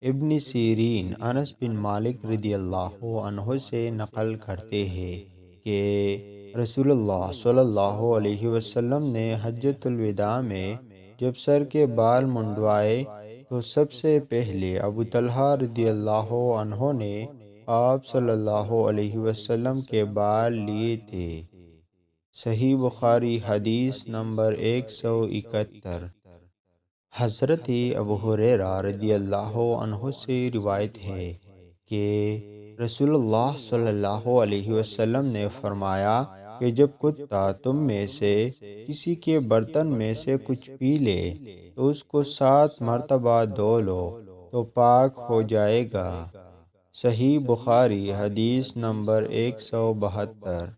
ابن سیرین انس بن مالک رضی اللہ عنہ سے نقل کرتے ہیں کہ رسول اللہ صلی اللہ علیہ وسلم نے حجۃ الوداع میں جب سر کے بال منڈوائے تو سب سے پہلے ابو طلحہ رضی اللہ عنہ نے آپ صلی اللہ علیہ وسلم کے بال لیے تھے۔ صحیح بخاری حدیث نمبر 171۔ حضرت ابو ہریرہ رضی اللہ عنہ سے روایت ہے کہ رسول اللہ صلی اللہ علیہ وسلم نے فرمایا کہ جب کتا تم میں سے کسی کے برتن میں سے کچھ پی لے تو اس کو 7 مرتبہ دھو لو تو پاک ہو جائے گا۔ صحیح بخاری حدیث نمبر 172۔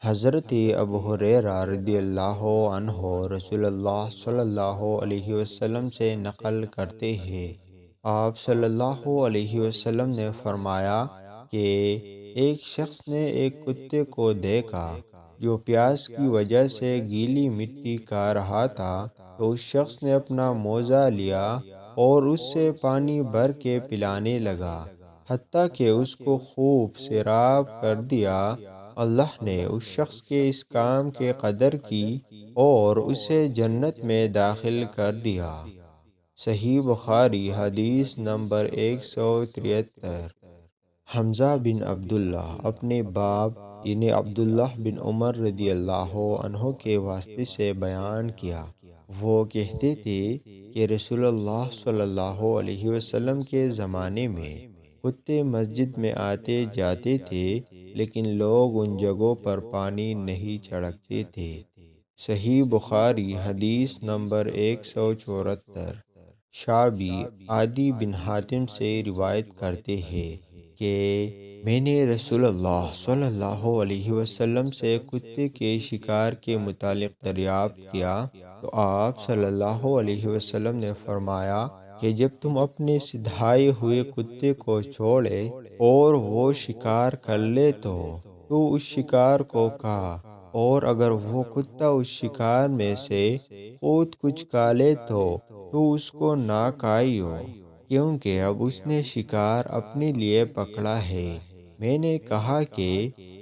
حضرت ابو ہریرہ رضی اللہ عنہ رسول اللہ صلی اللہ علیہ وسلم سے نقل کرتے ہیں، آپ صلی اللہ علیہ وسلم نے فرمایا کہ ایک شخص نے ایک کتے کو دیکھا جو پیاس کی وجہ سے گیلی مٹی کھا رہا تھا، تو اس شخص نے اپنا موزہ لیا اور اس سے پانی بھر کے پلانے لگا حتیٰ کہ اس کو خوب سیراب کر دیا۔ اللہ نے اس شخص کے اس کام کی قدر کی اور اسے جنت میں داخل کر دیا۔ صحیح بخاری حدیث نمبر 173۔ حمزہ بن عبداللہ اپنے باپ یعنی عبداللہ بن عمر رضی اللہ عنہ کے واسطے سے بیان کیا، وہ کہتے تھے کہ رسول اللہ صلی اللہ علیہ وسلم کے زمانے میں کتے مسجد میں آتے جاتے تھے لیکن لوگ ان جگہوں پر پانی نہیں چھڑکتے تھے۔ صحیح بخاری حدیث نمبر 174۔ شعبی عدی بن حاتم سے روایت کرتے ہیں کہ میں نے رسول اللہ صلی اللہ علیہ وسلم سے کتے کے شکار کے متعلق دریافت کیا تو آپ صلی اللہ علیہ وسلم نے فرمایا کہ جب تم اپنے سدھائے ہوئے کتے کو چھوڑے اور وہ شکار کر لے تو اس شکار کو کھا، اور اگر وہ کتا اس شکار میں سے خود کچھ کھا لے تو اس کو نہ کھائیو، کیونکہ اب اس نے شکار اپنے لیے پکڑا ہے۔ میں نے کہا کہ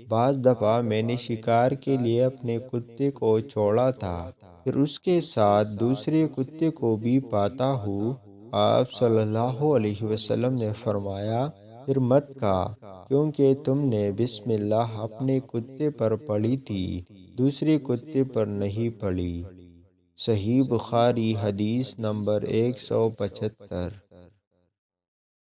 بعض دفعہ میں نے شکار کے لیے اپنے کتے کو چھوڑا تھا، پھر اس کے ساتھ دوسرے کتے کو بھی پاتا ہوں۔ آپ صلی اللہ علیہ وسلم نے فرمایا پھر مت کھا، کیونکہ تم نے بسم اللہ اپنے کتے پر پڑھی تھی، دوسرے کتے پر نہیں پڑھی۔ صحیح بخاری حدیث نمبر 175۔